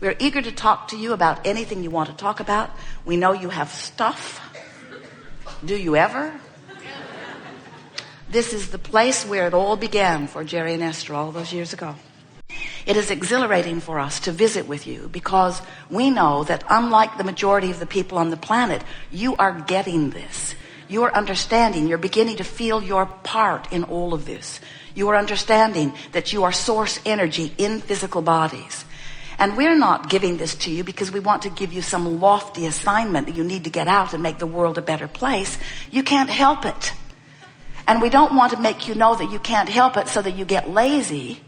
We're eager to talk to you about anything you want to talk about. We know you have stuff. Do you ever? This is the place where it all began for Jerry and Esther all those years ago. It is exhilarating for us to visit with you because we know that unlike the majority of the people on the planet, you are getting this. You are understanding. You're beginning to feel your part in all of this. You are understanding that you are source energy in physical bodies. And we're not giving this to you because we want to give you some lofty assignment that you need to get out and make the world a better place. You can't help it. And we don't want to make you know that you can't help it so that you get lazy,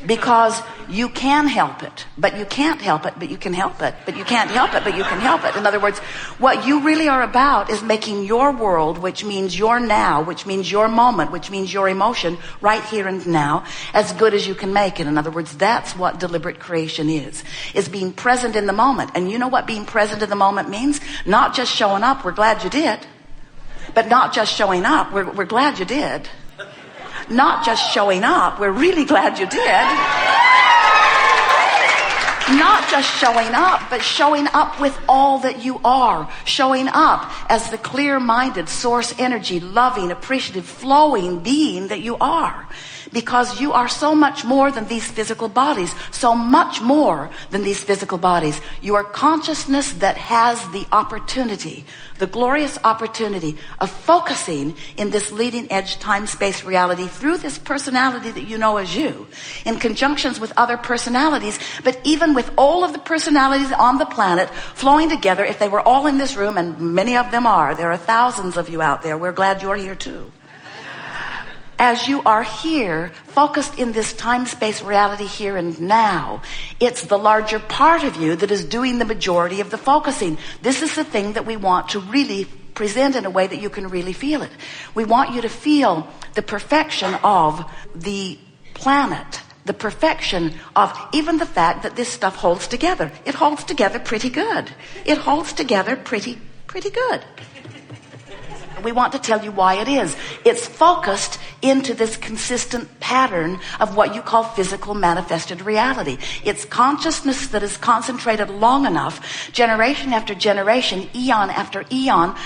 because you can help it, but you can't help it, but you can help it, but you can't help it, but you can help it. In other words, what you really are about is making your world, which means your now, which means your moment, which means your emotion, right here and now, as good as you can make it. In other words, that's what deliberate creation is being present in the moment. And you know what being present in the moment means? Not just showing up, we're glad you did. But not just showing up, we're glad you did. Not just showing up, we're really glad you did. Not just showing up, but showing up with all that you are. Showing up as the clear-minded, source energy, loving, appreciative, flowing being that you are. Because you are so much more than these physical bodies. So much more than these physical bodies. You are consciousness that has the opportunity, the glorious opportunity of focusing in this leading edge time-space reality through this personality that you know as you, in conjunctions with other personalities, but even with all of the personalities on the planet flowing together. If they were all in this room, and many of them are, there are thousands of you out there, we're glad you're here too. As you are here, focused in this time-space reality here and now, it's the larger part of you that is doing the majority of the focusing. This is the thing that we want to really present in a way that you can really feel it. We want you to feel the perfection of the planet, the perfection of even the fact that this stuff holds together. It holds together pretty good. It holds together pretty good. We want to tell you why it is. It's focused into this consistent pattern of what you call physical manifested reality. It's consciousness that is concentrated long enough, generation after generation, eon after eon,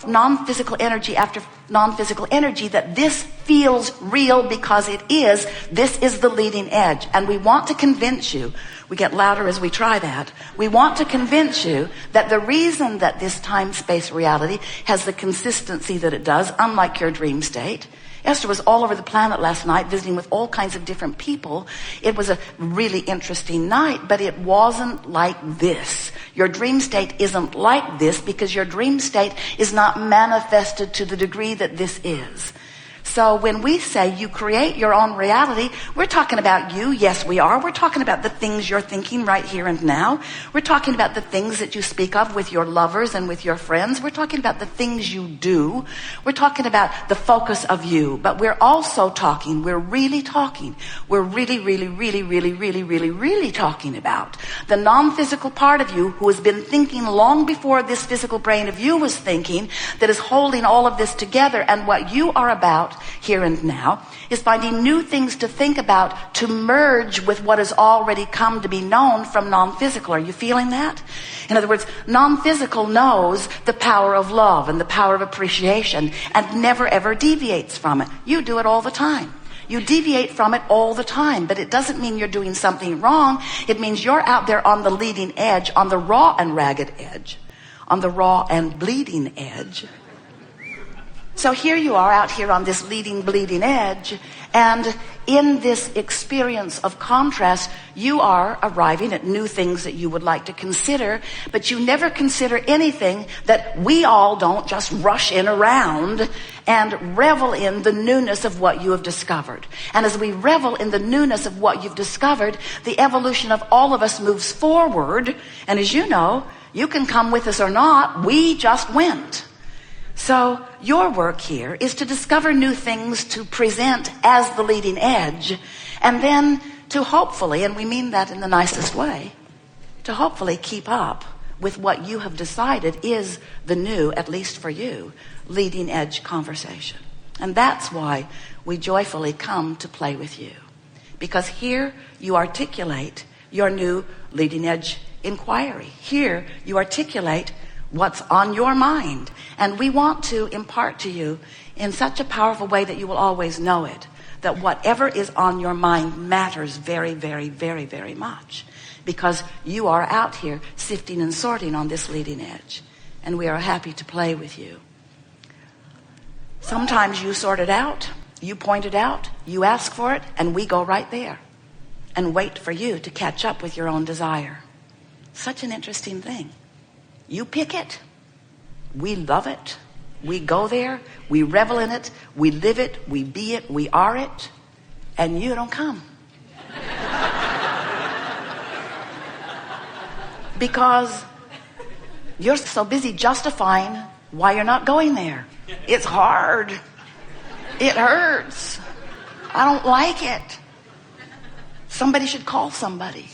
non-physical energy after non-physical energy, that this feels real because it is. This is the leading edge. And we want to convince you, we get louder as we try that, we want to convince you that the reason that this time-space reality has the consistency that it does, unlike your dream state. Esther was all over the planet last night visiting with all kinds of different people. It was a really interesting night, but it wasn't like this. Your dream state isn't like this because your dream state is not manifested to the degree that this is. So when we say you create your own reality, we're talking about you. Yes, we are. We're talking about the things you're thinking right here and now. We're talking about the things that you speak of with your lovers and with your friends. We're talking about the things you do. We're talking about the focus of you. But we're also talking, we're really talking, we're really talking about the non-physical part of you who has been thinking long before this physical brain of you was thinking, that is holding all of this together. And what you are about here and now is finding new things to think about to merge with what has already come to be known from non-physical. Are you feeling that? In other words, non-physical knows the power of love and the power of appreciation and never ever deviates from it. You do it all the time. You deviate from it all the time, but it doesn't mean you're doing something wrong. It means you're out there on the leading edge, on the raw and ragged edge, on the raw and bleeding edge. So here you are out here on this leading, bleeding edge, and in this experience of contrast, you are arriving at new things that you would like to consider, but you never consider anything that we all don't just rush in around and revel in the newness of what you have discovered. And as we revel in the newness of what you've discovered, the evolution of all of us moves forward, and as you know, you can come with us or not, we just went. So your work here is to discover new things to present as the leading edge, and then to hopefully, and we mean that in the nicest way, to hopefully keep up with what you have decided is the new, at least for you, leading edge conversation. And that's why we joyfully come to play with you. Because here you articulate your new leading edge inquiry. Here you articulate what's on your mind. And we want to impart to you in such a powerful way that you will always know it, that whatever is on your mind matters very, very, very, very much. Because you are out here sifting and sorting on this leading edge. And we are happy to play with you. Sometimes you sort it out, you point it out, you ask for it, and we go right there and wait for you to catch up with your own desire. Such an interesting thing. You pick it, we love it, we go there, we revel in it, we live it, we be it, we are it, and you don't come. Because you're so busy justifying why you're not going there. It's hard. It hurts. I don't like it. Somebody should call somebody.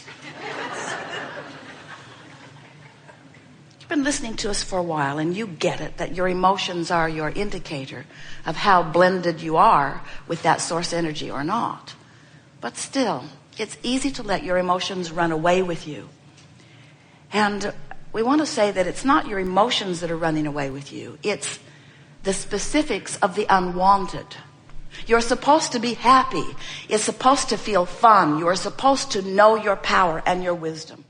You've been listening to us for a while and you get it, that your emotions are your indicator of how blended you are with that source energy or not. But still, it's easy to let your emotions run away with you. And we want to say that it's not your emotions that are running away with you. It's the specifics of the unwanted. You're supposed to be happy. It's supposed to feel fun. You're supposed to know your power and your wisdom.